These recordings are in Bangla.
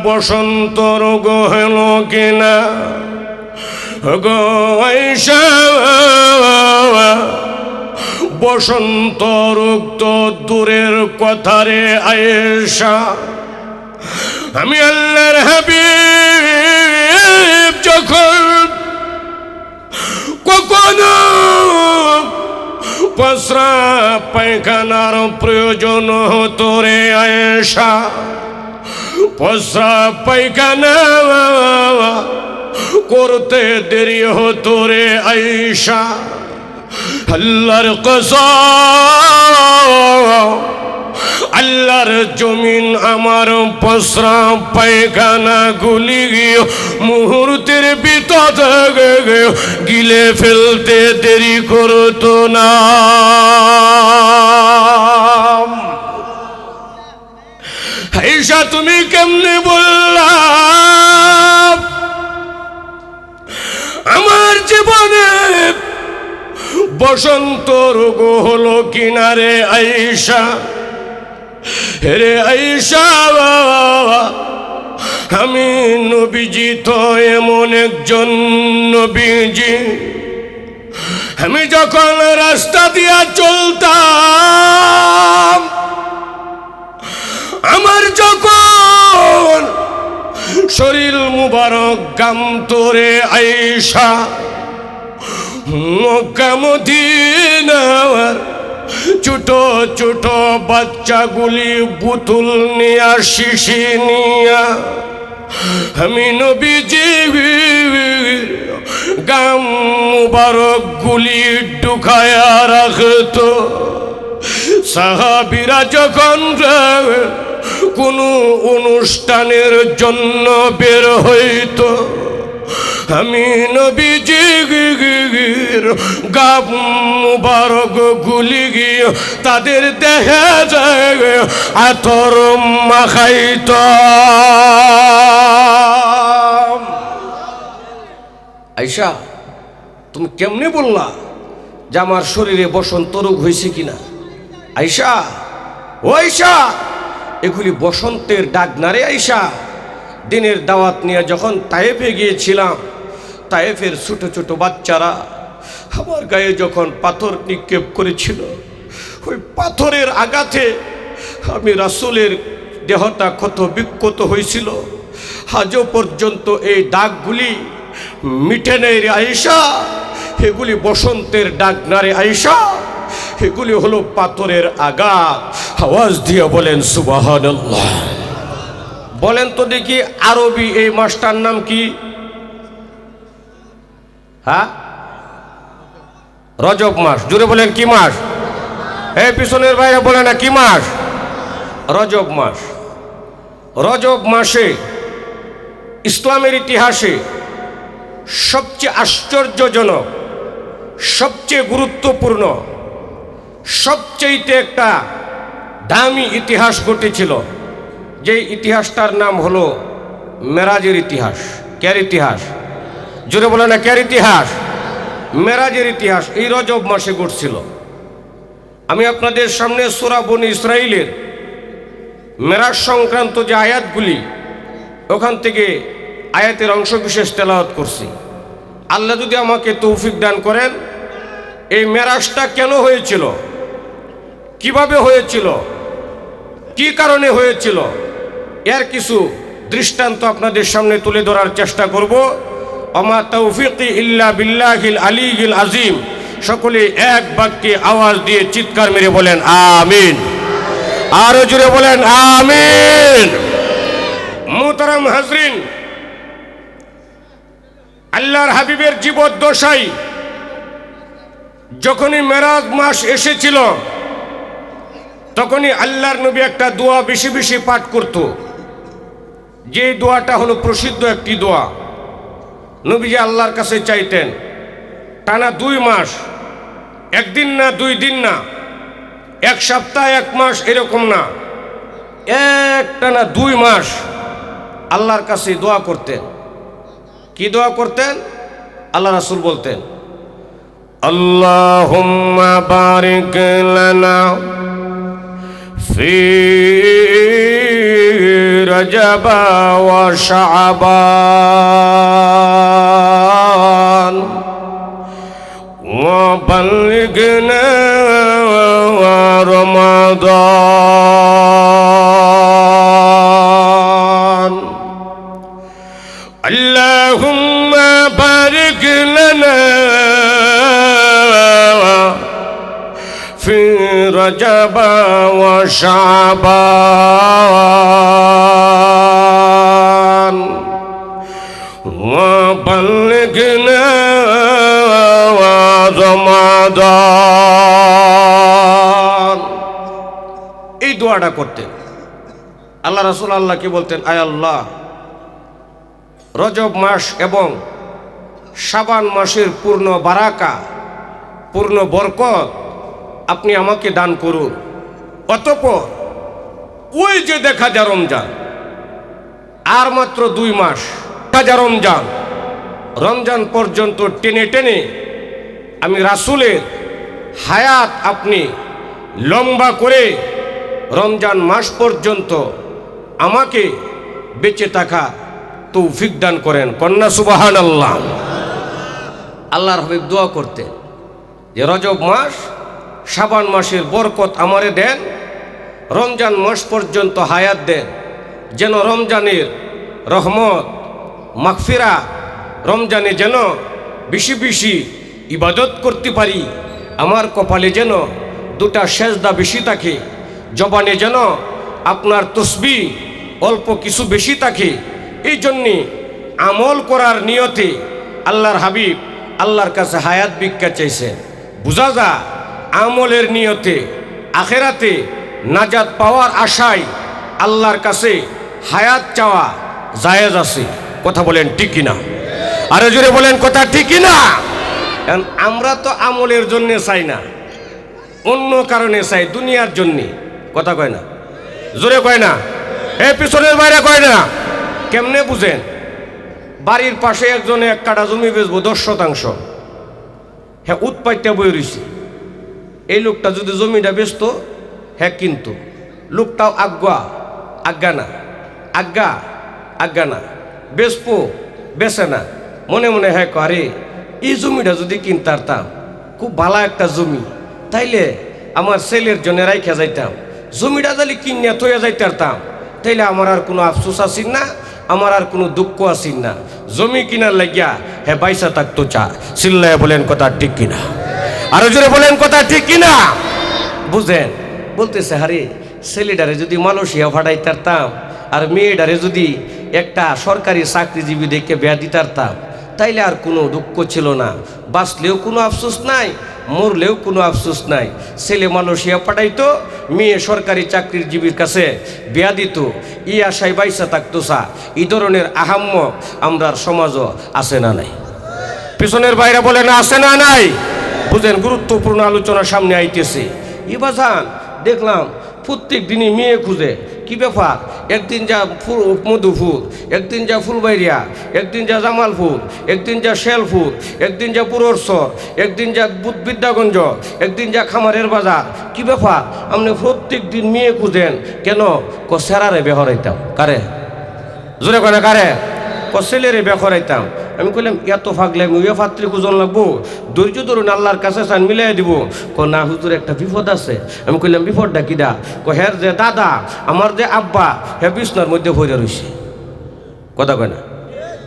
বসন্ত রোগ হল কিনা গো আয়েশা বসন্ত রোগ তো দূরের কথা রে আয়েশা আমি আল্লাহর হাবিব যখন কখনো প্রস্রাব পায়খানার প্রয়োজন হতো রে আয়েশা প্রস্রাব পায়খানা করতে দেরি হতো রে আয়েশা আল্লাহর কসম আল্লাহর জমিন আমার প্রস্রাব পায়খানা গুলি মুহূর্তের ভিতর গিলে ফেলতে দেরি করতো না আয়েশা তুমি কেমনে বললা আমার জীবনে বসন্ত রোগ হলো কিনারে আয়েশা রে আয়েশা আমি নবীজি তো এমন একজন নবীজি আমি যখন রাস্তা দিয়া চলতাম আমার যখন শরীর মুবারক গামতো রে আয়েশা মক্কা মদিনার ছোট ছোট বাচ্চাগুলি বোতল নিয়া শিশি নিয়া আমি নবীজি গাম মুবারক গুলি ঢুকায়া রাখতো সাহাবীরা যখন কোনো অনুষ্ঠানের জন্য বের হইতো আমি নবীজির গাব মুবারক গুলি গিয়ে তাদের দেহে যায় আতর মাখাইত আয়েশা তুমি কেমনে বললা যে আমার শরীরে বসন্ত রোগ হয়েছে কিনা আয়েশা ও আয়েশা এগুলি বসন্তের ডাক না রে আয়েশা দিনের দাওয়াত নিয়ে যখন তায়েফে গিয়েছিলাম তায়েফের ছোট ছোট বাচ্চারা আমার গায়ে যখন পাথর নিক্ষেপ করেছিল ওই পাথরের আঘাতে আমি রাসূলের দেহটা ক্ষত বিক্ষত হয়েছিল আজও পর্যন্ত এই দাগগুলি মিটে নেই রে আয়েশা এগুলি বসন্তের ডাক না রে আয়েশা এগুলি হলো পাথরের আঘাত আওয়াজ দিয়ে বলেন সুবহানাল্লাহ বলেন তো দেখি আরবি এই মাসটার নাম কি হ্যাঁ রজব মাস জুড়ে বলেন কি মাস এই পিছনের বাইরে বলে না কি মাস রজব মাস রজব মাসে ইসলামের ইতিহাসে সবচেয়ে আশ্চর্যজনক সবচেয়ে গুরুত্বপূর্ণ সবচেয়ে একটা দামি ইতিহাস ঘটেছিল যে ইতিহাসটার নাম হলো মেরাজের ইতিহাস কার ইতিহাস জোরে বলে না কার ইতিহাস মেরাজের ইতিহাস এই রজব মাসে ঘটছিল আমি আপনাদের সামনে সূরা বনী ইসরাইলের মেরাজ সংক্রান্ত যে আয়াতগুলি ওখান থেকে আয়াতের অংশ বিশেষ তেলাওয়াত করছি আল্লাহ যদি আমাকে তৌফিক দান করেন এই মেরাজটা কেন হয়েছিল কিভাবে হয়েছিল কি কারণে হয়েছিল এর কিছু দৃষ্টান্ত আপনাদের সামনে তুলে ধরার চেষ্টা করব আমা তৌফিকি ইল্লা বিল্লাহিল আলিয়্যিল আযীম সকলে এক বাক্যে আওয়াজ দিয়ে চিৎকার মেরে বলেন আমিন আরো জোরে বলেন আমিন মুহতারাম হাজরিন আল্লাহর হাবিবের জীবদ্দশায় যখনই মেরাজ মাস এসেছিল তখনই আল্লাহর নবী একটা দোয়া বেশি বেশি পাঠ করত যে দোয়াটা হলো প্রসিদ্ধ একটি দোয়া নবীজি আল্লাহর কাছে চাইতেন টানা 2 মাস একদিন না 2 দিন না এক সপ্তাহ এক মাস এরকম না এক টানা 2 মাস আল্লাহর কাছে দোয়া করতেন কি দোয়া করতেন আল্লাহ রাসূল বলতেন আল্লাহুম্মা বারিক লানা ফি رجب وشعبان وبلغنا رمضان اللهم بارك لنا في رجب وشعبان وبلغنا রমাদান। এই দোয়াটা করতেন আল্লাহ রাসূল। আল্লাহ কি বলতেন? আয় আল্লাহ, রজব মাস এবং শাবান মাসের পূর্ণ বারাকা, পূর্ণ বরকত আপনি আমাকে দান করুন। অতঃপর ওই যে দেখা যায় রমজান, আর মাত্র 2 মাস দেখা যায় রমজান, রমজান পর্যন্ত টেনে টেনে আমি রাসূলের হায়াত আপনি লম্বা করে রমজান মাস পর্যন্ত আমাকে বেঁচে থাকা তৌফিক দান করেন। কন্যা সুবহানাল্লাহ। আল্লাহর হাবিব দোয়া করতেন যে রজব মাস শাবান মাসের বরকত আমারে দেন, রমজান মাস পর্যন্ত হায়াত দেন, যেন রমজানের রহমত মাগফিরা, রমজানে যেন বেশি বেশি ইবাদত করতে পারি, আমার কপালে যেন 2টা সেজদা বেশি থাকে, জবানে যেন আপনার তসবিহ অল্প কিছু বেশি থাকে। এই জন্যে আমল করার নিয়তে আল্লাহর হাবিব আল্লাহর কাছে হায়াত ভিক্ষা চাইছেন। বুঝা যা আমলের নিয়তে আখেরাতে নাজাত পাওয়ার আশায় আল্লাহর কাছে হায়াত চাওয়া জায়েজ আছে। কথা বলেন ঠিক কিনা? আরো জোরে বলেন কথা ঠিক কিনা? আমরা তো আমলের জন্য চাই না, অন্য কারণে চাই, দুনিয়ার জন্যে। কথা কয় না? জোরে কয় না? পিছনের বাইরে কয় না? কেমনে বুঝেন? বাড়ির পাশে একজনে 1 কাঠা জমি বেচবো 10%, হ্যাঁ উৎপাইটা বই রয়েছে। এই লোকটা যদি জমিটা বেচতো, হ্যাঁ কিন্তু লোকটাও আজ্ঞা না বেচবো, বেচে না। মনে মনে হ্যাঁ আরে এই জমিটা যদি কিনতারতাম, খুব ভালো একটা জমি, তাইলে আমার ছেলের জন্য রাইখা যাইতাম, জমিটা যদি কিনিয়া থইয়া যাইতারতাম, তাইলে আমার আর কোনো আফসোস আসিন না, আমার আর কোনো দুঃখ আসিন না। জমি কিনার লাগিয়া হ্যাঁ বাইসা থাকতো চা। চিল্লায় বলেন কথা ঠিক কিনা? আরো জোরে বলেন কথা ঠিক কিনা? বুঝেন? বলতেছে হারে ছেলেটারে যদি মালয়েশিয়া ফাটাইতারতাম, আর মেয়েটারে যদি একটা সরকারি চাকরিজীবী দেখে বিয়া দিতারতাম, তাইলে আর কোনো দুঃখ ছিল না, বাঁচলেও কোনো আফসোস নাই, মরলেও কোনো আফসোস নাই। ছেলে মালয়েশিয়া পাঠাইতো, মেয়ে সরকারি চাকরিজীবীর কাছে বিয়া দিত, ই আশায় বাইসা থাকতো চা। এই ধরনের আহাম্য আমরার সমাজও আছে না নাই? পিছনের বাইরে বলে না আছে না নাই? বুঝেন? গুরুত্বপূর্ণ আলোচনা সামনে আইতেছে। ইবাজান দেখলাম প্রত্যেক দিনই মেয়ে খুঁজে। কি ব্যাপার? একদিন যা মধুপুর, একদিন যা ফুলবাড়িয়া, একদিন যা জামালপুর, একদিন যা শেলপুর, একদিন যা পুরসর, একদিন যা বিদ্যাগঞ্জ, একদিন যা খামারের বাজার। কি ব্যাপার? আপনি প্রত্যেক দিন মেয়ে খুঁজেন কেন? সেরারে বেহরাইতাম। কারে? জোরে কয় না কারে? ছেলেরে বেহরাইতাম। আমি কইলাম এত ফাগলে আমি ওই পাত্রী খুঁজন লাগবো, ধৈর্য ধরুন আল্লাহর কাছে চান মিলাই দিব। না হুজুর একটা বিপদ আছে। আমি কইলাম বিপদটা কিডা? হ্যার যে দাদা, আমার যে আব্বা, হ্যাঁ বিছনার মধ্যে ভরে রয়েছে। কথা কয় না?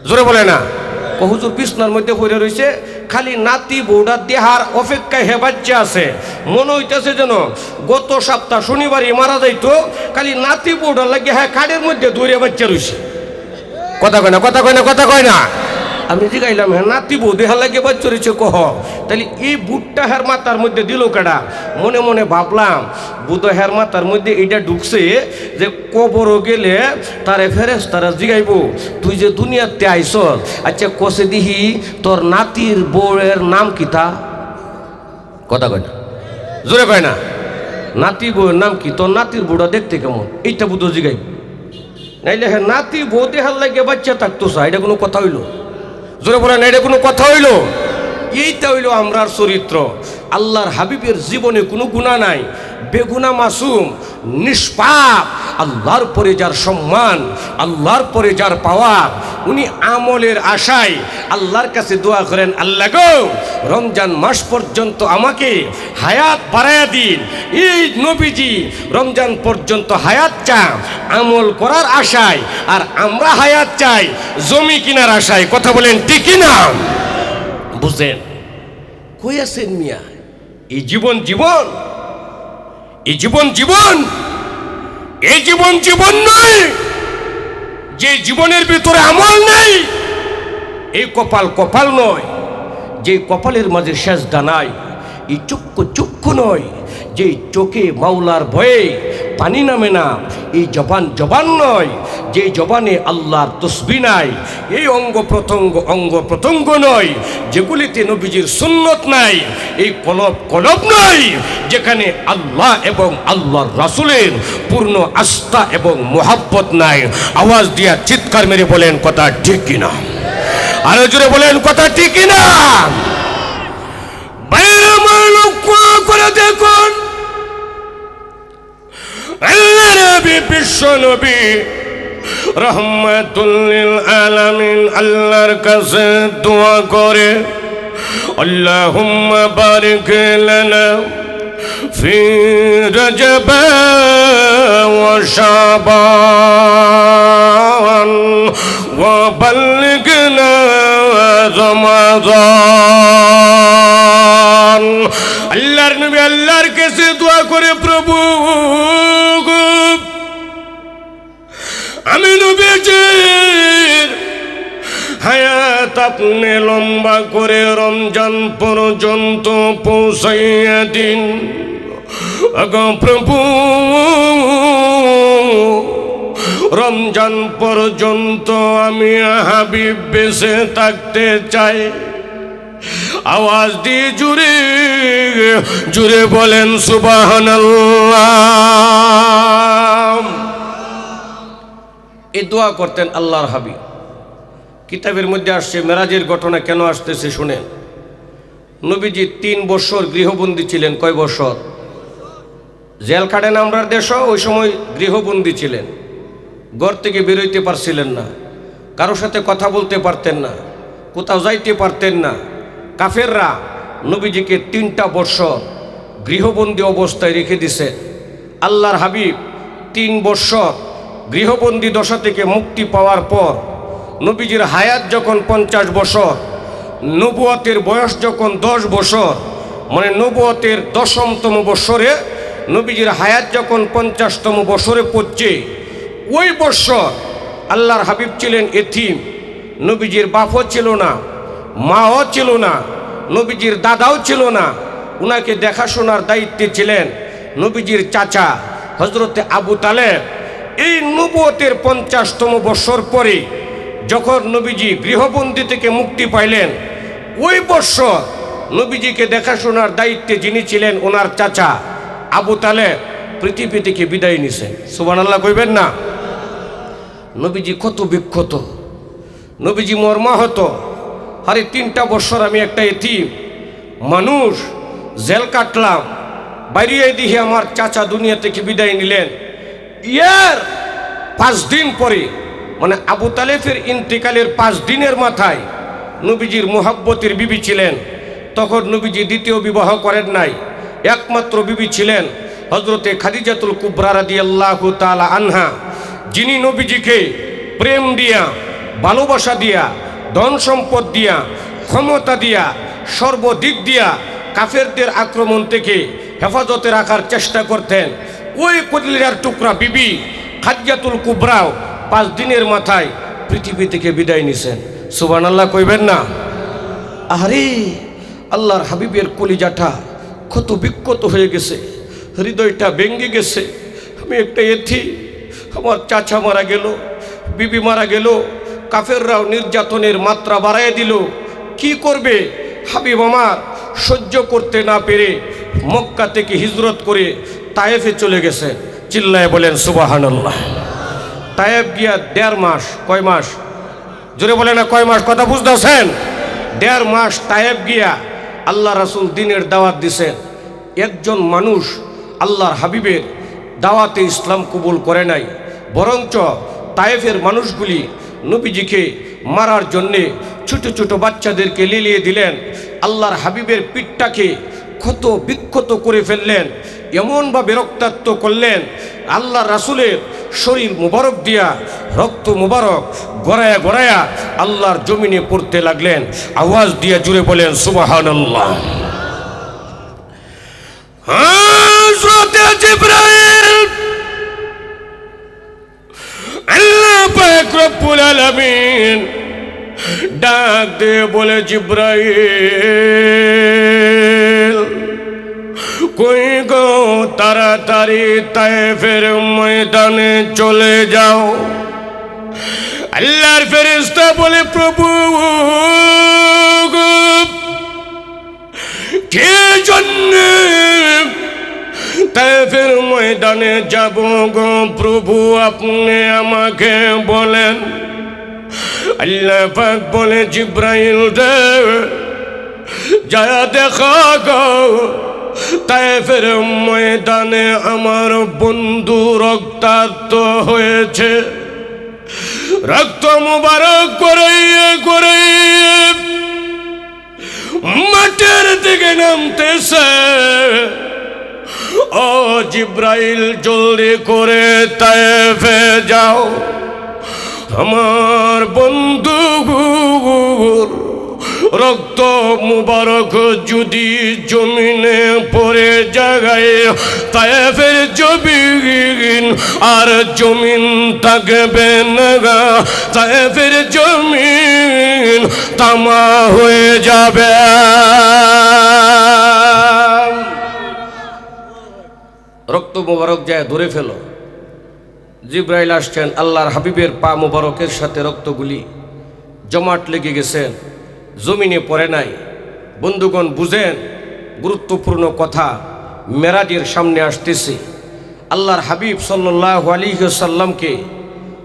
জোরে বলে না? হুজুর বিছনার মধ্যে ভরে রয়েছে, খালি নাতি বউডার দেহার অপেক্ষায় হে বাচ্চা আছে। মনে হইতেছে যেন গত সপ্তাহ শনিবারই মারা যাইতো, খালি নাতি বউডার লাগে হ্যাঁ খাড়ের মধ্যে দৌড়ে বাচ্চা রয়েছে। কথা কয় না? কথা কয় না? কথা কয় না? আমি জিগাইলাম হ্যাঁ নাতি বউ দেহা লাগে বাচ্চা রয়েছে কহ, তাহলে এই বুটটা হের মাথার মধ্যে দিল কেডা? মনে মনে ভাবলাম বুধ হের মাথার মধ্যে এইটা ঢুকছে যে কবরও গেলে তারে ফেরেশতারা জিগাইব তুই যে দুনিয়াতে আইস, আচ্ছা কষে দিহি তোর নাতির বউয়ের নাম কি তা? কথা কয় না? জোরে কয় না? নাতি বউয়ের নাম কি? তোর নাতির বউটা দেখতে কেমন? এইটা বুধ জিগাইব। নাইলে হ্যাঁ নাতি বউ দেহার লাগে বাচ্চা থাকতো সা, এটা কোনো কথা হইল? জোরে বলেন এটা কোনো কথা হইল? এইটা হইল আমরার চরিত্র। আল্লাহর হাবিবের জীবনে কোনো গুনাহ নাই, বেগুনা মাসুম, নিষ্পাপ, আল্লাহর পরে যার সম্মান, আল্লাহর পরে যার পাওয়ার, উনি আমলের আশায় আল্লাহর কাছে দোয়া করেন, আল্লাহ গো রমজান মাস পর্যন্ত আমাকে হায়াত বাড়ায়া দিন। এই নবীজি রমজান পর্যন্ত হায়াত চান আমল করার আশায়, আর আমরা হায়াত চাই জমি কেনার আশায়। কথা বলেন ঠিক না? বুঝেন কই আছেন মিয়া? এই জীবন জীবন, এই জীবন জীবন, এই জীবন জীবন নয়। যে জীবনের ভিতরে আমল নেই, এই কপাল কপাল নয়। যে কপালের মাঝে সেজদা নাই, এই চক্ষু চক্ষু নয়। যে চোখে মাওলার ভয়ে পানি নামে না, এই জবান জবান নয়। যে জবানে আল্লাহর তসবিহ নাই, এই অঙ্গ প্রত্যঙ্গ নয়। যেগুলিতে নবীজির সুন্নত নাই, এই কলব কলব নয়। যেখানে আল্লাহ এবং আল্লাহর রাসূলের পূর্ণ আস্থা এবং মোহাব্বত নাই। আওয়াজ দিয়া চিৎকার মেরে বলেন কথা ঠিক কিনা? আরো জোরে বলেন কথা ঠিক কিনা? বাইরে আমার লক্ষ্য করে দেখুন, আল্লাহ নবী বিশ্ব নবী রহমাতুল লিল আলামিন আল্লাহর কাছে দোয়া করে, আল্লাহুম্মা বারিক লানা ফি রজব ওয়া শাবান ওয়া বাল্লিগনা রমাদান। আল্লাহর নবী আল্লাহর কাছে দোয়া করে, প্রভু আমি নবীজির হায়াত আপনি লম্বা করে রমজান পর্যন্ত পৌঁছাইয়া দিন। আগো প্রভু রমজান পর্যন্ত আমি হাবিব বেঁচে থাকতে চাই। আওয়াজ দিয়ে জুড়ে জুড়ে বলেন সুবহানাল্লাহ। এই দোয়া করতেন আল্লাহর হাবিব। কিতাবের মধ্যে আসছে মেরাজের ঘটনা কেন আসতেছে শুনেন। নবীজি 3 বছর গৃহবন্দী ছিলেন। কয় বছর? জেল খাটেন আমরা দেশ, ওই সময় গৃহবন্দী ছিলেন। ঘর থেকে বেরোইতে পারছিলেন না, কারোর সাথে কথা বলতে পারতেন না, কোথাও যাইতে পারতেন না। কাফেররা নবীজিকে 3টা বছর গৃহবন্দী অবস্থায় রেখে দিছে। আল্লাহর হাবিব 3 বছর গৃহবন্দী দশা থেকে মুক্তি পাওয়ার পর নবীজির হায়াত যখন 50 বছর, নবুয়তের বয়স যখন 10 বছর, মানে নবুয়তের 10তম বছরে নবীজির হায়াত যখন 50তম বছরে পড়ছে, ওই বছর আল্লাহর হাবিব ছিলেন এতিম। নবীজির বাপও ছিল না, মাও ছিল না, নবীজির দাদাও ছিল না। উনাকে দেখাশোনার দায়িত্বে ছিলেন নবীজির চাচা হযরতে আবু তালেব। এই নবুয়তের 50তম বছর পরে যখন নবীজি গৃহবন্দী থেকে মুক্তি পাইলেন, ওই বছর নবীজিকে দেখাশোনার দায়িত্বে যিনি ছিলেন ওনার চাচা আবু তালেব পৃথিবী থেকে বিদায় নিছেন। সুবহানাল্লাহ কইবেন না? নবীজি কত বিক্ষত, নবীজি মর্মাহত। আরে 3টা বছর আমি একটা এতিম মানুষ, জেল কাটলাম, বাইরে দিয়ে আমার চাচা দুনিয়া থেকে বিদায় নিলেন। ইয়ার 5 দিন পরে, মানে আবু তালেবের ইন্তেকালের 5 দিনের মাথায় নবীজির মুহাব্বতের বিবি ছিলেন। তখন নবীজি দ্বিতীয় বিবাহ করেন নাই। একমাত্র বিবি ছিলেন হযরতে খাদিজাতুল কুবরা রাদিয়াল্লাহু তাআলা আনহা, যিনি নবীজিকে প্রেম দিয়া, ভালোবাসা দিয়া, ধন সম্পদ দিয়া, ক্ষমতা দিয়া, সর্বদিক দিয়া কাফেরদের আক্রমণ থেকে হেফাজতে রাখার চেষ্টা করতেন। ওই কলিজার টুকরা বিবি খাদিজাতুল কুবরাও 5 দিনের মাথায় পৃথিবী থেকে বিদায় নিছেন। সুবহানাল্লাহ কইবেন না? আরে আল্লাহর হাবিবের কলিজাটা কত বিক্ষত হয়ে গেছে, হৃদয়টা ভেঙে গেছে। আমি একটা এতিম, আমার চাচা মারা গেল, বিবি মারা গেল, কাফেররাও নির্যাতনের মাত্রা বাড়ায় দিল। কি করবে হাবিব আমার? সহ্য করতে না পেরে মক্কা থেকে হিজরত করে তায়েফে চলে গেছে। চিল্লায় বলেন সুবহানাল্লাহ। তায়েফ গিয়া 1.5 মাস। কয় মাস? জোরে বলে না কয় মাস? কথা বুঝতেছেন? 1.5 মাস তায়েফ গিয়া আল্লাহ রাসূল দ্বীনের দাওয়াত দিছেন। একজন মানুষ আল্লাহর হাবিবের দাওয়াতে ইসলাম কবুল করে নাই, বরঞ্চ তায়েফের মানুষগুলি নবীজিকে মারার জন্যে ছোট ছোট বাচ্চাদেরকে লিলিয়ে দিলেন। আল্লাহর হাবিবের পিঠটাকে ক্ষত বিক্ষত করে ফেললেন, এমনভাবে রক্তাক্ত করলেন, আল্লাহ রাসূলের শরীর মুবারক দিয়া রক্ত মুবারক গড়ায়া গড়ায়া আল্লাহর জমিনে পড়তে লাগলেন। আওয়াজ দিয়ে জুড়ে বলেন সুবহানাল্লাহ। হযরত জিবরাইল আল্লাহ পাক রব্বুল আলামিন ডাক দিয়ে বলে, জিবরাইল কই গো, তাড়াতাড়ি তায়েফের ময়দানে চলে যাও। আল্লাহর ফেরেশতা বলে, প্রভু কে জন্যে তায়েফের ময়দানে যাব গো প্রভু, আপনি আমাকে বলেন। আল্লাহ পাক বলে, জিবরাইল রে যা দেখা গো, তায়েফের ময়দানে আমার বন্ধু রক্তাক্ত হয়েছে, রক্ত মুবারক গড়াইয়ে গড়াইয়ে মাটির দিকে নামতেছে। ও জিবরাইল জলদি করে তায়েফে যাও, আমার বন্ধু রক্ত মুবারক যদি জমিনে পড়ে জায়গায় তায়েফের জমিন আর জমিন থাকবে না, তায়েফের জমিন তামা হয়ে যাবে। রক্ত মুবারক যায় ধরে ফেলো। জিবরাইল আসছেন, আল্লাহর হাবিবের পা মুবারকের সাথে রক্তগুলি জমাট লেগে গেছেন, জমিনে পড়ে নাই। বন্ধুগণ বুঝেন, গুরুত্বপূর্ণ কথা মেরাজের সামনে আসতেছে। আল্লাহর হাবিব সাল্লাল্লাহু আলাইহি ওয়াসাল্লামকে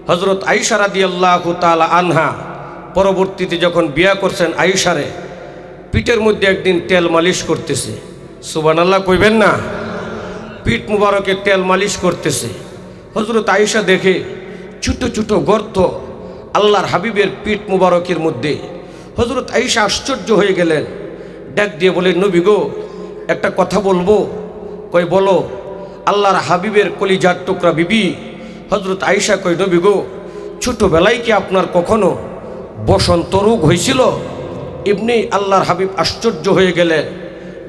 হযরত আয়েশা রাদিয়াল্লাহু তাআলা আনহা পরবর্তীতে যখন বিয়া করছেন, আয়েশারে পিঠের মধ্যে একদিন তেল মালিশ করতেছে। সুবহানাল্লাহ কইবেন না? পিঠ মুবারকে তেল মালিশ করতেছে। হযরত আয়েশা দেখে ছোট ছোট গর্ত আল্লাহর হাবিবের পিঠ মুবারকের মধ্যে। হযরত আয়েশা আশ্চর্য হয়ে গেলেন, ডাক দিয়ে বলে, নবী গো একটা কথা বলবো। কই বলো। আল্লাহর হাবিবের কলিজার টুকরা বিবি হযরত আয়েশা কই, নবী গো ছোটবেলায় কি আপনার কখনো বসন্ত রোগ হয়েছিল? এমনি আল্লাহর হাবিব আশ্চর্য হয়ে গেলেন,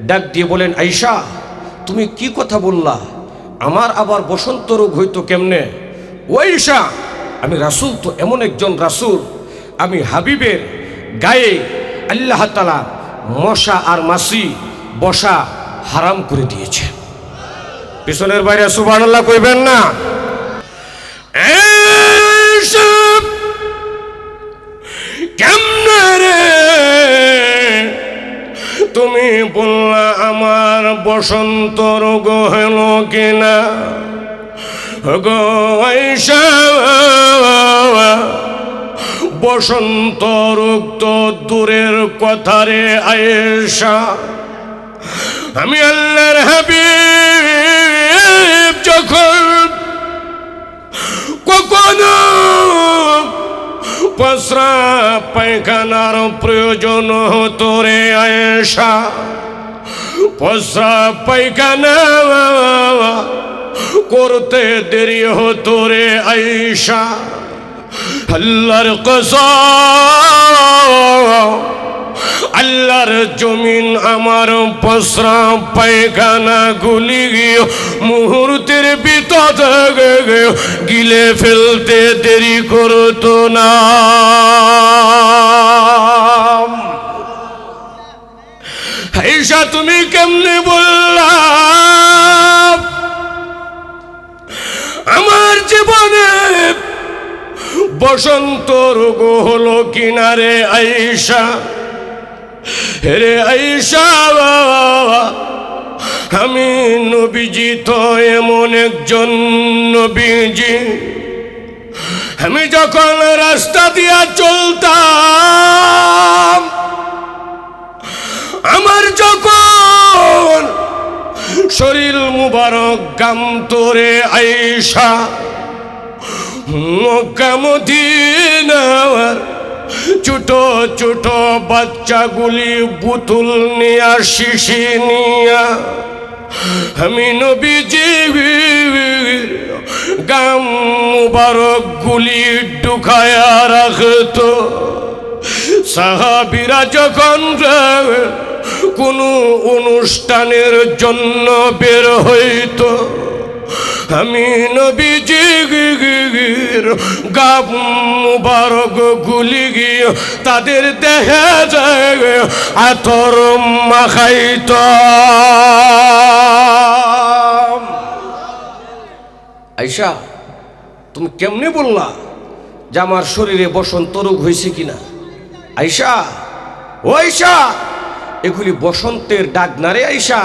ডাক দিয়ে বলেন, আয়েশা তুমি কি কথা বললা? আমার আবার বসন্ত রোগ হইতো কেমনে? ও আয়েশা, আমি রাসূল তো এমন একজন রাসূল, আমি হাবিবের গায়ে আল্লাহ তাআলা মশা আর মাছি বসা হারাম করে দিয়েছে। পিছনের বাইরে সুবহানাল্লাহ কইবেন না? কেমনে রে তুমি বললা আমার বসন্ত রোগ হলো কিনা? গো আয়েশা, বসন্ত রোগ তো দূরের কথা রে আয়েশা, আমি আল্লাহর হাবিব যখন কখনো প্রস্রাব পায়খানার প্রয়োজন হতো রে আয়েশা, প্রস্রাব পায়খানা করতে দেরি হতো রে আয়েশা, আল্লাহর কসম আল্লাহর জমিন আমার প্রস্রাব পায়খানা গুলি মুহূর্তের ভিতর গিলে ফেলতে দেরি করতো না। আয়েশা তুমি কেমনে বললা আমার জীবনে বসন্ত রোগ হলো কিনারে আয়েশা? রে আয়েশা, আমি নবীজি তো এমন একজন নবীজি, আমি যখন রাস্তা দিয়া চলতাম, আমার যখন শরীর মুবারক গাম তোরে আয়েশা মক্কা মদিনার ছোট ছোট বাচ্চাগুলি বোতল নিয়া শিশি নিয়া আমি নবীজির গাম মুবারক গুলি ঢুকায়া রাখতো। সাহাবীরা যখন কোনো অনুষ্ঠানের জন্য বের হইতো আমি নবীজির গাম মুবারক গুলি গিয়ে তাদের দেহে যায় আতর মাখাইত। আয়েশা তুমি কেমনে বললা যে আমার শরীরে বসন্ত রোগ হয়েছে কিনা? আয়েশা ও আয়েশা, এগুলি বসন্তের ডাক না রে আয়েশা।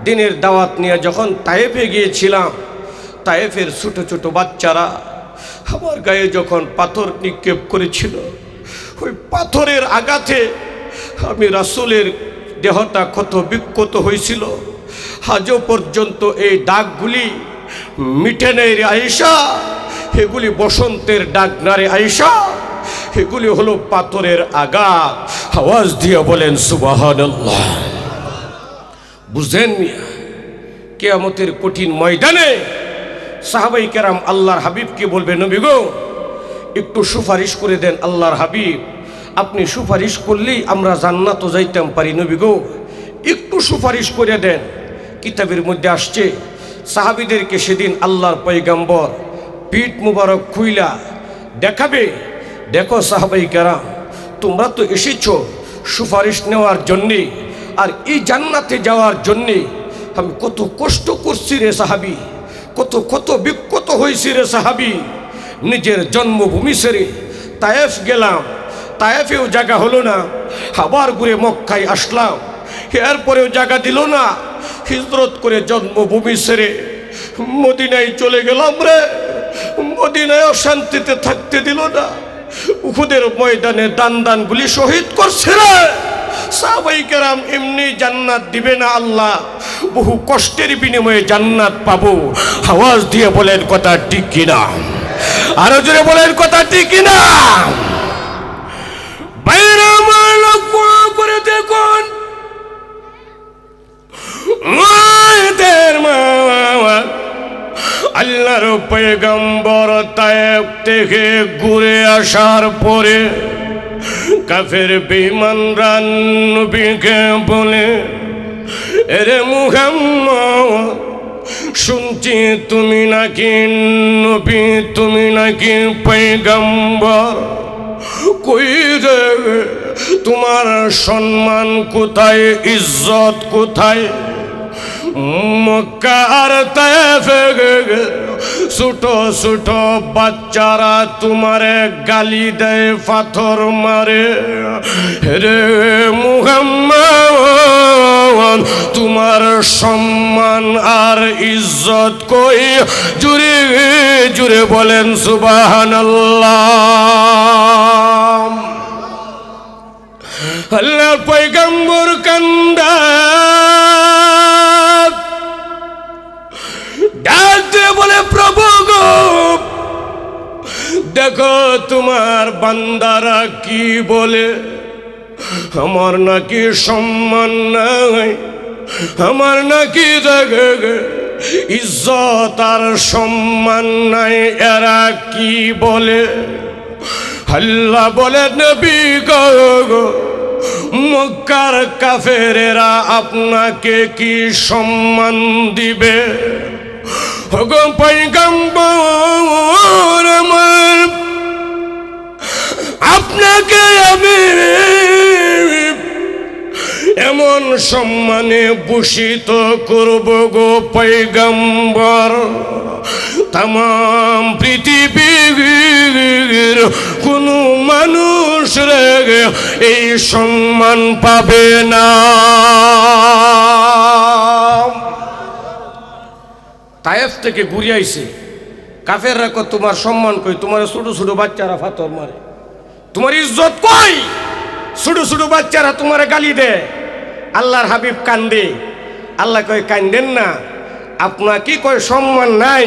দিনের দাওয়াত নিয়ে যখন তায়েফে গিয়েছিলাম, তায়েফের ছোট ছোট বাচ্চারা আমার গায়ে যখন পাথর নিক্ষেপ করেছিল, ওই পাথরের আঘাতে আমি রাসূলের দেহটা ক্ষত বিক্ষত হয়েছিল। আজও পর্যন্ত এই দাগগুলি মিটে নেই রে আয়েশা। এগুলি বসন্তের ডাক না রে আয়েশা, এগুলি হলো পাথরের আঘাত। আওয়াজ দিয়ে বলেন সুবহানাল্লাহ। বুঝেন মিয়া, কিয়ামতের কঠিন ময়দানে সাহাবাই কেরাম আল্লাহর হাবিবকে বলবে, নবী গো একটু সুপারিশ করে দেন। আল্লাহর হাবিব আপনি সুপারিশ করলেই আমরা জান্নাতও যাইতাম পারি, নবী গো একটু সুপারিশ করে দেন। কিতাবের মধ্যে আসছে সাহাবীদেরকে সেদিন আল্লাহর পয়গম্বর পিঠ মুবারক খুইলা দেখাবে, দেখো সাহাবাই কেরাম তোমরা তো এসেছো সুপারিশ নেওয়ার জন্যে, আর এই জান্নাতে যাওয়ার জন্যে আমি কত কষ্ট করছি রে সাহাবি, কত কত বিক্ষত হয়েছি রে সাহাবি। নিজের জন্মভূমি ছেড়ে তায়েফ গেলাম, তায়েফেও জায়গা হলো না, আবার ঘুরে মক্কায় আসলাম, এরপরেও জায়গা দিল না। হিজরত করে জন্মভূমি ছেড়ে মদিনায় চলে গেলাম রে, মদিনায় শান্তিতে থাকতে দিল না। উহুদের ময়দানে দান শহীদ করছে রে। সাহাবাই কেরাম এমনি জান্নাত দিবে না আল্লাহ, বহু কষ্টের বিনিময়ে জান্নাত পাবো। আওয়াজ দিয়ে বলেন কথা ঠিক কিনা? আরো জোরে বলেন কথা ঠিক কিনা? বাইরে আমার লক্ষ্য করে দেখুন, আল্লাহর পয়গম্বর তায়েফ থেকে ঘুরে আসার পরে কাফের বেঈমানরা নবীকে বলে, এরে মুহাম্মদ শুনছি তুমি নাকি নবী, তুমি নাকি পয়গম্বর, কই রে তোমার সম্মান কোথায়, ইজ্জত কোথায়? মক্কা আর তায়েফে ছোট ছোট বাচ্চারা তোমারে গালি দেয়, পাথর মারে। রে মুহাম্মদ তোমার সম্মান আর ইজ্জত কই? জুড়ে জুড়ে বলেন সুবহানাল্লাহ। আল্লাহর পয়গম্বর কান্দা ডাকতে বলে, প্রভু গো দেখো তোমার বান্দারা কি বলে, আমার নাকি সম্মান নাই, আমার নাকি ইজ্জত আর সম্মান নাই, এরা কি বলে? আল্লাহ বলে, নবী গো মক্কার কাফেরেরা আপনাকে কি সম্মান দিবে? ওগো পয়গম্বর আমার, আপনাকে আমি এমন সম্মানে ভূষিত করব গো পয়গম্বর, তামাম পৃথিবীর কোন মানুষ রে এই সম্মান পাবে না। তায়েফ থেকে ঘুরে আইছে কাফেররা, কো তোমার সম্মান কই? তোমার ছোট ছোট বাচ্চারা পাথর মারে, তোমার ইজ্জত কই? ছোট ছোট বাচ্চারা তোমার গালি দেয়। আল্লাহর হাবিব কান্দে। আল্লাহ কয় কান্দেন না, আপনাকে কয় সম্মান নাই,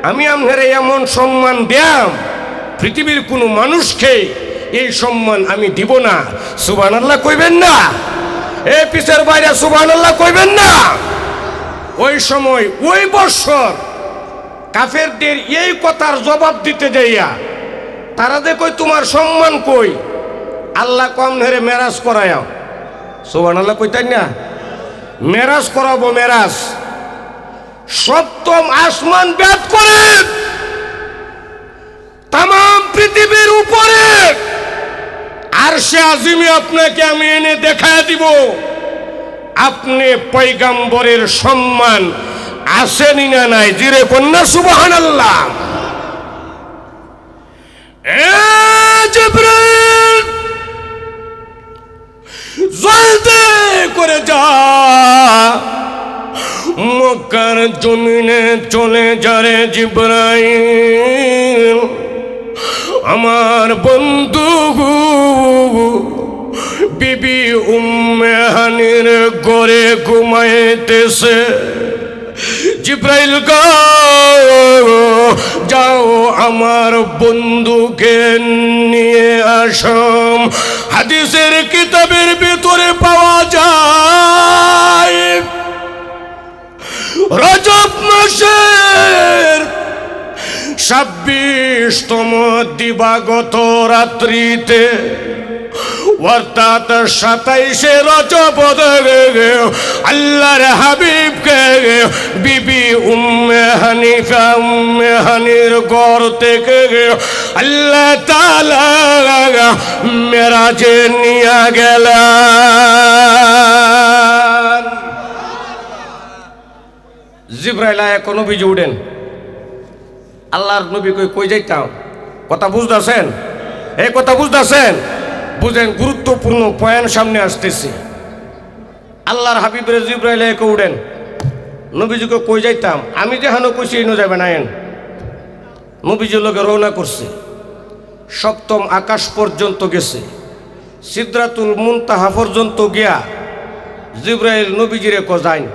আমি আপনারে এমন সম্মান দিয়াম পৃথিবীর কোনো মানুষকে এই সম্মান আমি দিব না। সুবহানাল্লাহ কইবেন না? এ পিছের বাইরে সুবহানাল্লাহ কইবেন না? ওই সময় ওই বছর কাফেরদের এই কথার জবাব দিতে যাইয়া তারা যে কই তোমার সম্মান কই, আল্লাহ কম ধরে মেরাজ করায়াও। সুবহানাল্লাহ কইতেন না? মেরাজ করাবো, মেরাজ সপ্তম আসমান ভেদ করে তাম পৃথিবীর উপরে আরশে আজিমে আপনাকে আমি এনে দেখায় দিব আপনি পয়গম্বরের সম্মান আসেনি না নাই। জিরে কন্যা সুবহানাল্লাহ। জিবরাইল জলদি করে যা, মক্কার জমিনে চলে যারে জিবরাইল, আমার বন্ধু বিবি উম্মে হানির ঘরে ঘুমাইতেছে। জিবরাইল গো যাও আমার বন্ধুকে নিয়ে আসম। হাদিসের কিতাবের ভিতরে পাওয়া যায় রজব মাসের 26তম দিবাগত রাত্রিতে অর্থাৎ 27শে রজব আল্লাহর হাবিবকে বিবি উম্মে হানিফা উম্মে হানির ঘর থেকে আল্লাহ তাআলা মেরাজে নিয়ে গেলেন। জিবরাইল এখন নবীজি উঠেন, আল্লাহর নবী কই যাইতাম। কথা বুঝতেছেন? এই কথা বুঝতেছেন? বুঝেন, গুরুত্বপূর্ণ পয়েন্ট সামনে আসতেছে। আল্লাহর হাবিবের জিবরাইল একে উঠেন, নবীজিকে কই যাইতাম। আমি যেখানে কইছি এনে যাবে না। নবীজির লোকে রওনা করছে, 7ম আকাশ পর্যন্ত গেছে, সিদরাতুল মুনতাহা পর্যন্ত গিয়া জিবরাইল নবীজিরে ক যাইন।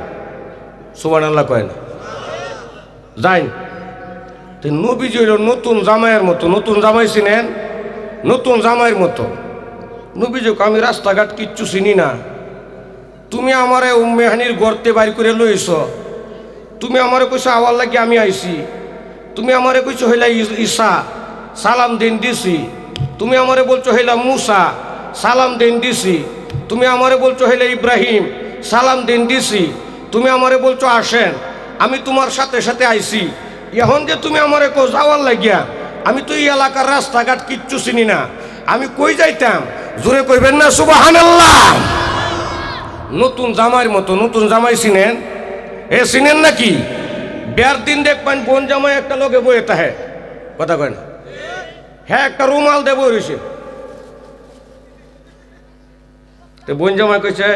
সুবহানাল্লাহ কয় না? যাইন। নবীজি হইল নতুন জামাইয়ের মতো। নতুন জামাই চিনেন? নতুন জামাইয়ের মতো। নবীজিকে আমি রাস্তাঘাট কিচ্ছু চিনি না, তুমি আমারে উম্মে হানির গর্তে বাইর করে লইছ, তুমি আমারে কইছো আওয়ার লাগি আমি আইছি, তুমি আমারে কইছো হইলা ঈসা সালাম দিন দিছি, তুমি আমারে বলছো হইলা মুসা সালাম দিন দিছি, তুমি আমারে বলছো হইলা ইব্রাহিম সালাম দিন দিছি, তুমি আমারে বলছো আসেন, আমি তোমার সাথে সাথে আইছি। এখন যে তুমি আমারে কো যাওয়ার লাগিয়া, আমি তো এই এলাকার রাস্তাঘাট কিচ্ছু চিনি না, আমি কই যাইতাম? জোরে কইবেন না সুবহানাল্লাহ? নতুন জামাইয়ের মতো। নতুন জামাই চিনেন? এ চিনেন নাকি? বিয়ার দিন দেখবেন বোন জামাই একটা লোকে বইয়ে তাহে, কথা কয় না? হ্যাঁ, একটা রুমাল দেবো রয়েছে। তো বোন জামাই কইছে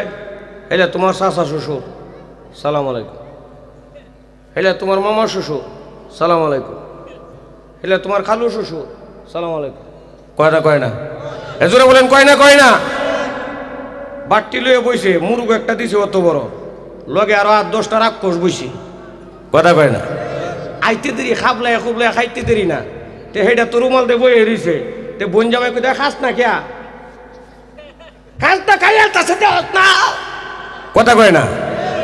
এলে তোমার চাচা শ্বশুর সালাম আলাইকুম, এলে তোমার মামা শ্বশুর সালাম আলাইকুম, এলে তোমার খালু শ্বশুর সালাম আলাইকুম। কয় না? কয় না? এজোরে বলেন কয় না? কয় না? বাট্টি লইয়ে বইছে, মুরুগ একটা দিছে অত বড়, লগে আরো 8-10টা রাক্ষস বইছি। কথা কয় না? আইতে দেরি, খাবলায় খুবলায় খাইতে দেরি না। তে সেইটা তো রুমাল দিয়ে বইয়ে রইছে। তে বোন জামাই কই খাস না খেয়া, খাস না খাইয়া তাছে না। কথা কয় না?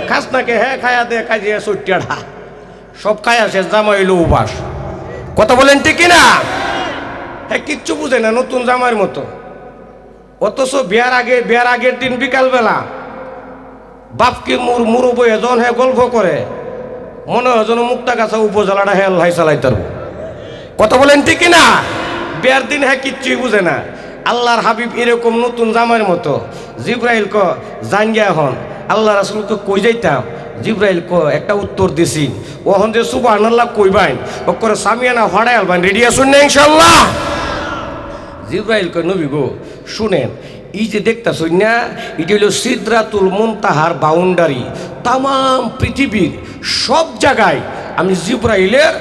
খাস না কে? হ্যাঁ খায়া দে, কাজিয়া 40টা সব খায়া শেষ, জামাই হইল উপাস। কথা বলেন ঠিক না? হ্যাঁ, কিচ্ছু বুঝে না, নতুন জামাইয়ের মতো। অথচ বিয়ার আগের দিন বিকালবেলা বাপকে মুরব্বী এজন হ্যাঁ গল্প করে, মনে হয় যেন মুক্তাগাছা উপজেলাটা হ্যাঁ লাই চালাই তার। কথা বলেন ঠিক না? বিয়ার দিন হ্যাঁ কিচ্ছুই বুঝে না। আল্লাহর হাবিব এরকম নতুন জামাইয়ের মতো। জিবরাইল ক জান গিয়া হন আল্লাহ রাসূলকে কই যাইতাম। জিবরাইল ক একটা উত্তর দিছি, ওহন যে সুবহানাল্লাহ কইবাইন ও করে সামিয়ানা হড়াই আলবাইন। রেডি আছেন না ইনশাআল্লাহ? জিবরাইল কয় নবী গো শুনেন, এই যে দেখতেছই না, এটা হলো সিদরাতুল মুনতাহার বাউন্ডারি। তাম পৃথিবীর সব জায়গায় আমি জিবরাইলের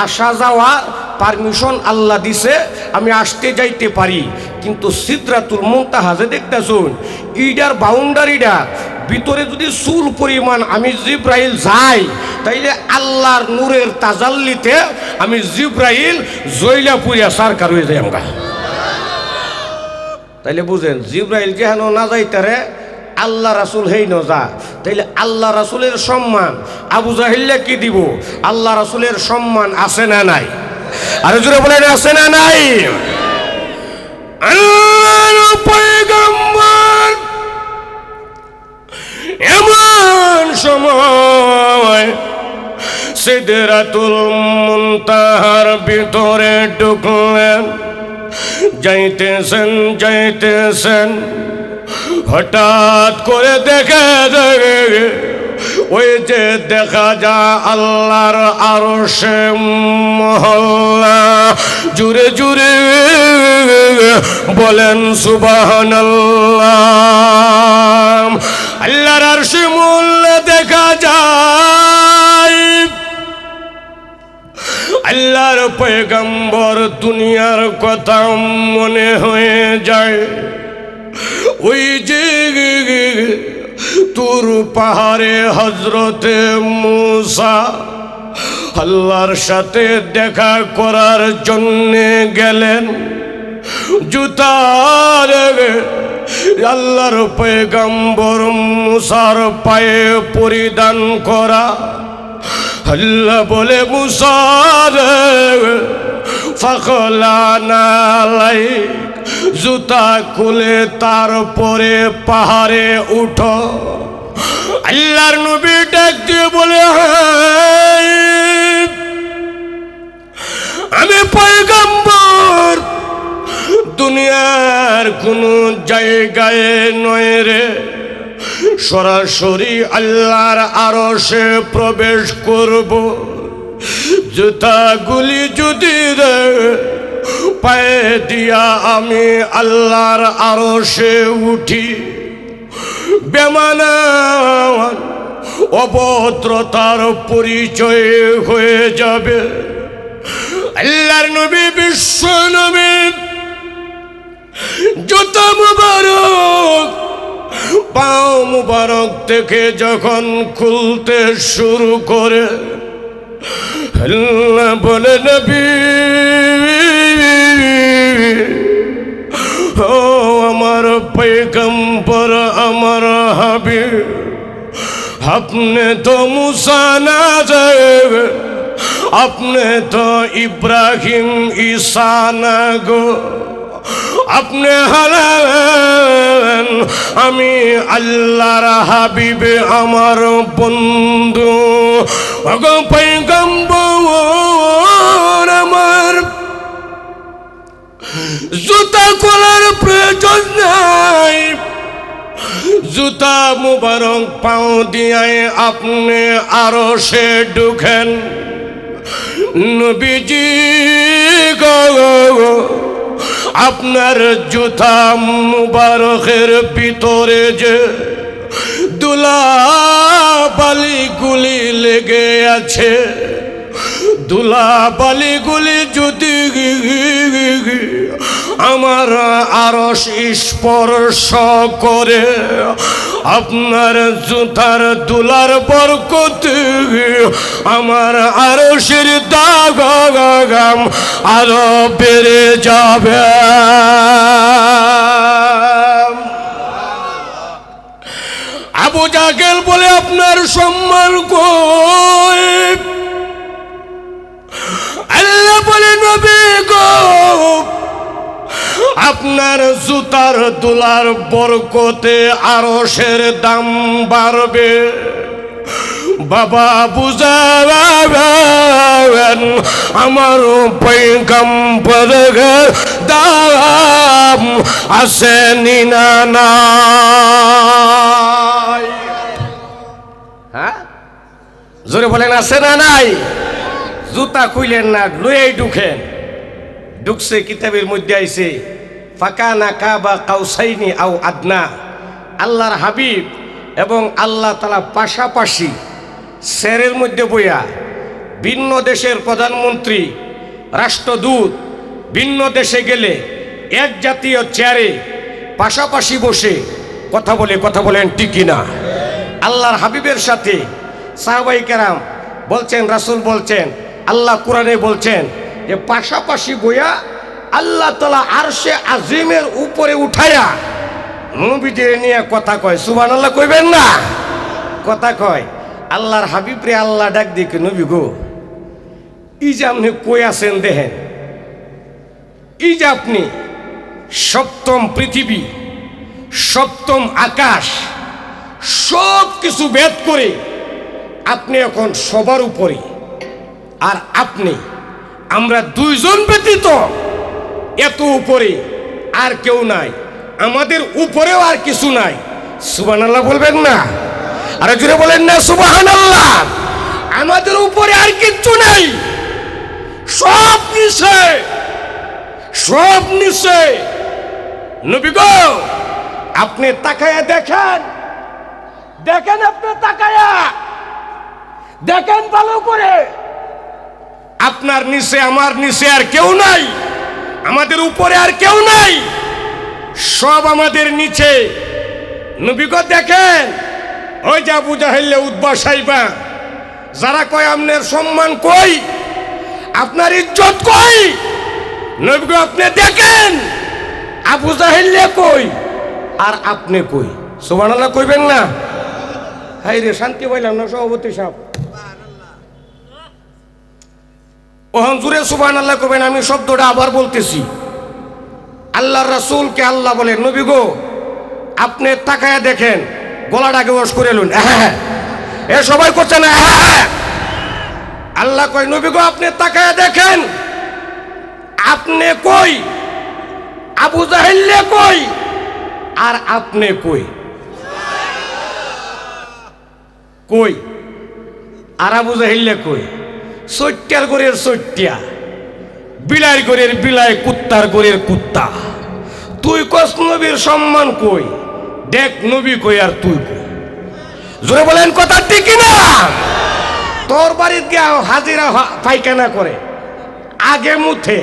আসা যাওয়ার পারমিশন আল্লাহ দিছে, আমি আসতে যাইতে পারি। কিন্তু সিদরাতুল মুনতাহা যে দেখতেছুন ইডার বাউন্ডারিটা ভিতরে যদি চুল পরিমাণ আমি জিব্রাইল যাই তাইলে আল্লাহর নূরের তাজাল্লিতে আমি জিব্রাইল জয়লা পুরিয়া সারকার হয়ে যাই আমরা। তাইলে বুঝেন জিব্রাইল যেন না যাইতারে আল্লাহ রাসুল হেই ন যা, তাইলে আল্লাহ রাসুলের সম্মান আবু জাহিল্লা কি দিব? আল্লাহ রাসুলের সম্মান আছে না নাই? আরে জোরে বলেন আছে না নাই? আল্লাহর পয়গম্বর এমন সময় সিদরাতুল মুনতাহার ভিতরে ঢুকলেন। যাইতেছেন হঠাৎ করে দেখে ওই যে দেখা যা আল্লাহর আরশে মহল্লা, জুড়ে জুড়ে বলেন সুবহানাল্লাহ। আল্লাহর আরশে মহল্লা দেখা যায়। আল্লাহর পয়গম্বর দুনিয়ার কথা মনে হয়ে যায়। ওই যে তুর পাহাড়ে হযরতে মূসা আল্লাহর সাথে দেখা করার জন্যে গেলেন। জুতার আল্লাহর পয়গম্বর মূসার পায়ে পরিধান করা। আল্লাহ বলে মূসা ফাখলানা আলাইক, জুতা খুলে তারপরে পাহাড়ে উঠো। আল্লাহর নবী ডাক দিয়ে বলে আমি পয়গম্বর দুনিয়ার কোন জায়গায় নয় রে, সরাসরি আল্লাহর আরশে প্রবেশ করব। জুতাগুলি যদি রে পায়ে দিয়া আমি আল্লাহর আরশে উঠি, বেমানান অভদ্রতার পরিচয় হয়ে যাবে। আল্লাহর নবী বিশ্ব নবী জুতা মুবারক পাও মুবারক থেকে যখন খুলতে শুরু করে, আল্লাহ বলে নবী ও আমার পয়গম্বর আমার হাবিব, আপনি তো মুসা না যাবে, আপনি তো ইব্রাহিম ঈসা না গো, আপনি হারালেন আমি আল্লাহর হাবিবে আমার বন্ধু। ওগো পয়গম্বর আমার জুতা খোলার প্রয়োজন নাই, জুতা মুবারক পাও দিয়ায় আপনি আরশে ঢুকেন। নবীজি গো আপনার জুতা মুবারকের ভিতরে যে দুলা বালিগুলি লেগে আছে, দুলা বালিগুলি যদি আমার আরশ স্পর্শ করে, আপনার জুতার দুলার বরকতে আমার আরশের দাগাম আরো বেড়ে যাবে। আবু জাহেল বলে আপনার সম্মান কই? আল্লাহ বলে নবী গো আপনার জুতার দুলার বরকতে আরশের দাম বাড়বে। বাবা বুঝাবেন আমার পয়গম্বরের দাম আছে না নাই? হ্যাঁ জোরে বলেন আছে না নাই? জুতা খুইলেন না, লুয়েই ঢুকেন। ঢুকছে কিতাবের মধ্যে আইছে ফাকানা কাবা কাউসাইনি আও আদনা। আল্লাহর হাবিব এবং আল্লাহ তাআলা পাশাপাশি সেরের মধ্যে বইয়া, ভিন্ন দেশের প্রধানমন্ত্রী রাষ্ট্রদূত ভিন্ন দেশে গেলে এক জাতীয় চেয়ারে পাশাপাশি বসে কথা বলেন ঠিক কিনা? আল্লাহর হাবিবের সাথে সাহাবায়ে কেরাম বলছেন, রাসূল বলছেন, আল্লাহ কোরআনে বলছেন যে পাশাপাশি বইয়া আল্লাহ তাআলা আরশে আজিমের উপরে উঠায়া নবীদের নিয়ে কথা কয়। সুবহানাল্লাহ কইবেন না? কথা কয়। আল্লাহর হাবিবরে আল্লাহ ডাক দিকে, নবী গো, ই যে আপনি কই আছেন দেখেন, ই যে আপনি সপ্তম পৃথিবী, সপ্তম আকাশ সব কিছু ভেদ করে আপনি এখন সবার উপরে, আর আপনি আমরা দুইজন ব্যতীত এত উপরে আর কেউ নাই, আমাদের উপরেও আর কিছু নাই। সুবহানাল্লাহ বলবেন না? আরে জোরে বলেন না সুবহানাল্লাহ। আমাদের উপরে আর কিচ্ছু নাই, সব নিচে, সব নিচে। নবী গো, আপনি তাকায়া দেখেন, দেখেন, আপনি তাকায়া দেখেন ভালো করে, আপনার নিচে আমার নিচে আর কেউ নাই, আমাদের উপরে আর কেউ নাই, সব আমাদের নিচে। নবী গো দেখেন, ওই যে আবু জাহেলে উতবা সাইবা যারা কয় আপনার সম্মান কই, আপনার ইজ্জত কই, নবী গো আপনি দেখেন আবু জাহেলে কই আর আপনি কই। সুবহানাল্লাহ কইবেন না? হাই রে, শান্তি পাইলাম না সভাপতি সাহেব। ওহন জুড়ে সুবহানাল্লাহ কইবেন। আমি শব্দটা আবার বলতেছি। আল্লাহর রাসূলকে আল্লাহ বলেন, নবী গো আপনি তাকায়া দেখেন, গলাটাকে ওয়াশ করে লুন। এ সবাই করছে না? আল্লাহ কয়, নবী গো আপনি তাকায়া দেখেন, আপনি কই, আবু জাহেলে কই আর আপনি কই, কই আর আবু জাহেলে কই। চৈত্যার গোরের চৈত্যা, বিলাইর গোরের বিলাই, কুত্তার গোরের কুত্তা। তুই কস নবীর সম্মান কই, দেখ নবী কই আর তুই কই। জোরে বলেন কথা ঠিক না? তোর বাড়িতে গিয়া হাজিরা পায়খানা করে আগে মুথে,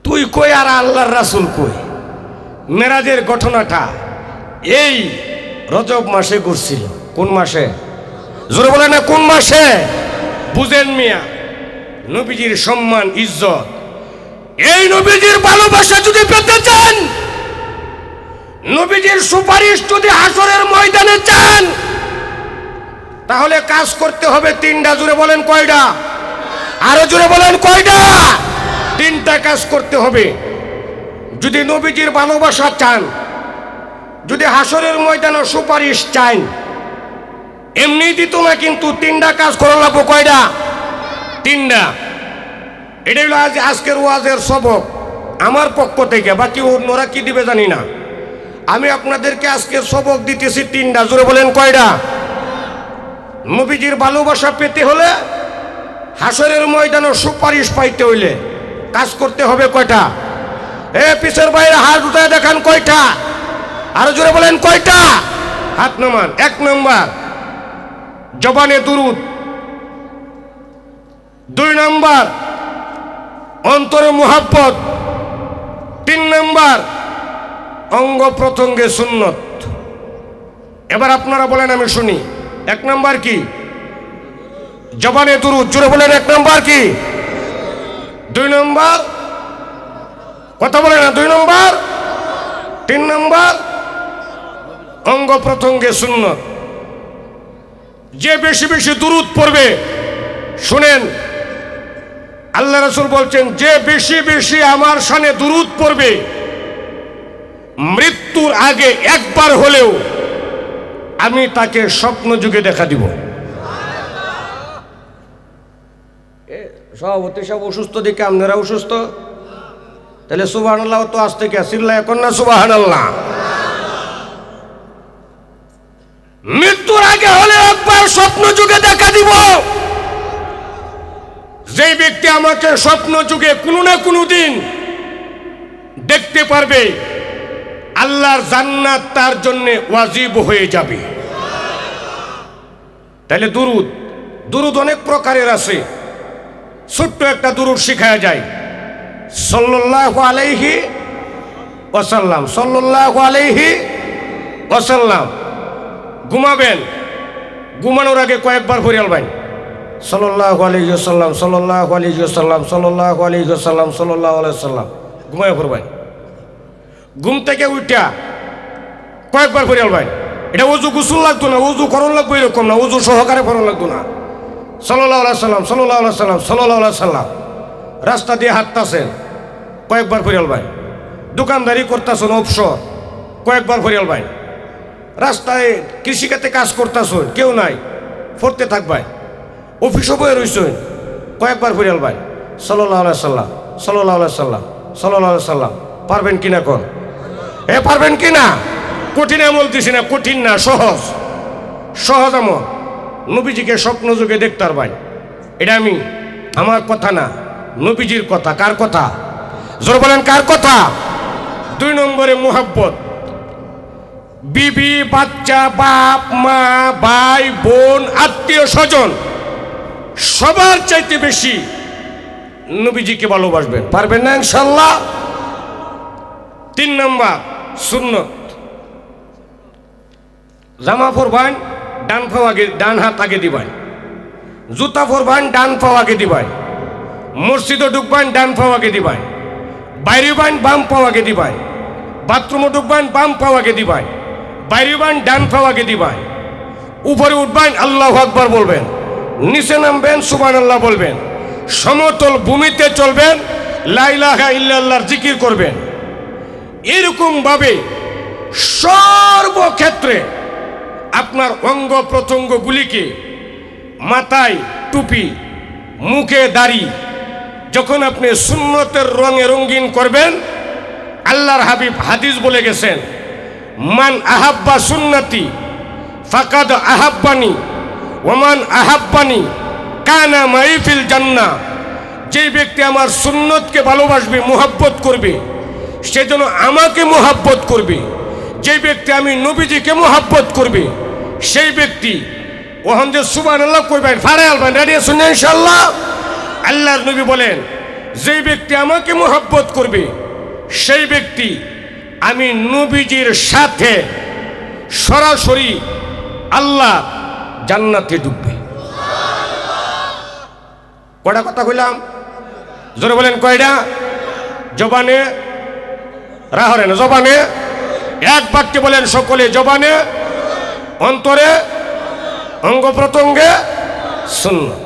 তুই কই আর আল্লাহর রাসূল কই। মেরাজের ঘটনাটা এই রজব মাসে ঘটছিল। কোন মাসে? জোরে বলেন না কোন মাসে? বুঝেন মিয়া, নবীজির সম্মান ইজ্জত, এই নবীজির ভালোবাসা যদি পেতে চান, নবীজির সুপারিশ যদি হাসরের ময়দানে চান, তাহলে কাজ করতে হবে তিনটা। জোরে বলেন কয়টা? আরো জোরে বলেন কয়টা? তিনটা কাজ করতে হবে। যদি নবীজির ভালোবাসা চান, যদি হাসরের ময়দানে সুপারিশ চান, এমনি দিত না, কিন্তু তিনটা কাজ করা লাগবে। কয়টা? তিনটা। এটাই হলো আজকের ওয়াজের সবক আমার পক্ষ থেকে। বাকি অন্যরা কি দিবে জানি না। আমি আপনাদেরকে আজকে সবক দিতেছি তিনটা। জোরে বলেন কয়টা? নবীজির ভালোবাসা পেতে হলে, হাসরের ময়দানে সুপারিশ পাইতে হইলে কাজ করতে হবে কয়টা? এ পিছের বাইরে হাত উঠায় দেখান কয়টা? আরো জোরে বলেন কয়টা? হাত নামান। 1 নম্বর জবানে দুরুদ, 2 নম্বর অন্তরে মুহাব্বত, 3 নম্বর অঙ্গ প্রত্যঙ্গে সুন্নত। এবার আপনারা বলেন, আমি শুনি। 1 নম্বর কি? জবানে দুরুদ। জোরে বলেন 1 নম্বর কি? 2 নম্বর কথা বলে না? 2 নম্বর। 3 নম্বর অঙ্গ প্রত্যঙ্গে সুন্নত। যে বেশি বেশি দুরুদ পড়বে, শুনেন আল্লাহ রাসূল বলছেন, যে বেশি বেশি আমার শানে দুরুদ পড়বে, মৃত্যুর আগে একবার হলেও আমি তাকে স্বপ্ন যুগে দেখা দিব। সভাপতি সব অসুস্থ দেখে আপনারা অসুস্থ, তাহলে সুবহানাল্লাহ তো আজ থেকে চিল্লায় এখন না সুবহানাল্লাহ। মৃত্যুর আগে হলে একবার স্বপ্ন যুগে দেখা দিব। যেই ব্যক্তি আমাকে স্বপ্ন যুগে কোনো না কোনো দিন দেখতে পারবে, আল্লাহর জান্নাত তার জন্য ওয়াজিব হয়ে যাবে। তাহলে দুরুদ, দুরুদ অনেক প্রকারের আছে। ছোট্ট একটা দুরুদ শিখায়া যায়। সাল্লাল্লাহু আলাইহি ওয়াসাল্লাম, সাল্লাল্লাহু আলাইহি ওয়াসাল্লাম। ঘুমাবেন, ঘুমানোর আগে কয়েকবার পড়িয়াল ভাই সাল্লাল্লাহু আলাইহি ওয়াসাল্লাম, সাল্লাল্লাহু আলাইহি ওয়াসাল্লাম, সাল্লাল্লাহু আলাইহি ওয়াসাল্লাম, সাল্লাল্লাহু আলাইহি ওয়াসাল্লাম। ঘুমায় পড়বেন। ঘুম থেকে উঠা কয়েকবার পড়িয়াল ভাই। এটা ওযু গোসল লাগতো না, ওযু করণ লাগবে এরকম না, ওযু সহকারে পড়ন লাগতো না। সাল্লাল্লাহু আলাইহি ওয়াসাল্লাম, সাল্লাল্লাহু আলাইহি ওয়াসাল্লাম, সাল্লাল্লাহু আলাইহি ওয়াসাল্লাম। রাস্তা দিয়ে হাঁটতাছেন, কয়েকবার পড়িয়াল ভাই। দোকানদারি করতেছেন, অবসর, কয়েকবার পড়িয়াল ভাই। রাস্তায় কৃষিখাতে কাজ করতেছেন, কেউ নাই, পড়তে থাকবাই। অফিসে বয়ে রইছেন, কয়েকবার পড়িয়াল ভাই সাল্লাল্লাহু আলাইহি ওয়াসাল্লাম, সাল্লাল্লাহু আলাইহি ওয়াসাল্লাম, সাল্লাল্লাহু আলাইহি ওয়াসাল্লাম। পারবেন কিনা কোন? পারবেন কিনা? কঠিন আমল দিছি না, কঠিন না, সহজ, সহজ আমল। নবীজিকে স্বপ্ন যুগে দেখতার ভাই। এটা আমি আমার কথা না, নবীজির কথা। কার কথা? জোর বলেন, কার কথা? 2 নম্বরে মুহাব্বত। বিবি, বাচ্চা, বাপ মা, ভাই বোন, আত্মীয় স্বজন, সবার চাইতে বেশি নবীজিকে ভালোবাসবেন। পারবেন না ইনশাআল্লাহ? 3 নম্বর সুন্নত। জামা পরবেন, ডান পাও আগে, ডান হাত আগে দিবেন। জুতা পরবেন, ডান পাও আগে দিবেন। মসজিদে ঢুকবেন, ডান পাও আগে দিবেন। বাইরে হইবেন, বাম পাও আগে দিবেন। বাথরুমে ঢুকবেন, বাম পাও আগে দিবেন। বাইরে হইবেন, ডান পাও আগে দিবেন। উপরে উঠবেন, আল্লাহু আকবার বলবেন। নিচে নামবেন, সুবহানাল্লাহ বলবেন। সমতল ভূমিতে চলবেন, লা ইলাহা ইল্লাল্লাহর জিকির করবেন। এরকম ভাবে সর্বক্ষেত্রে আপনার অঙ্গ প্রত্যঙ্গগুলিকে, মাথায় টুপি, মুখে দাড়ি, যখন আপনি সুন্নতের রঙে রঙিন করবেন, আল্লাহর হাবিব হাদিস বলে গেছেন, মান আহাব্বা সুন্নতি ফাকাদ আহাব্বানি ওমান আহাব্বানি কানা মাই ফিল জান্নাহ। যে ব্যক্তি আমার সুন্নতকে ভালোবাসবে, মুহাব্বত করবে, সে যেন আমাকে মুহাব্বত করবে। যে ব্যক্তি আমি নবীজিকে মুহাব্বত করবে, সেই ব্যক্তি ওখান যে সুবহানাল্লাহ কইবেন, ফাড়ে আলবেন। রেডি আছেন ইনশাআল্লাহ? আল্লাহর নবী বলেন, যে ব্যক্তি আমাকে মুহাব্বত করবে, সেই ব্যক্তি আমি নবীজির সাথে সরাসরি আল্লাহ জান্নাতে ঢুকবে। কয়টা কথা কইলাম? জোরে বলেন, কয়টা? জবানে রাহরে না, জবানে এক বাক্যে বলেন সকলে, জবানে, অন্তরে, অঙ্গ প্রত্যঙ্গে সুন্নাত।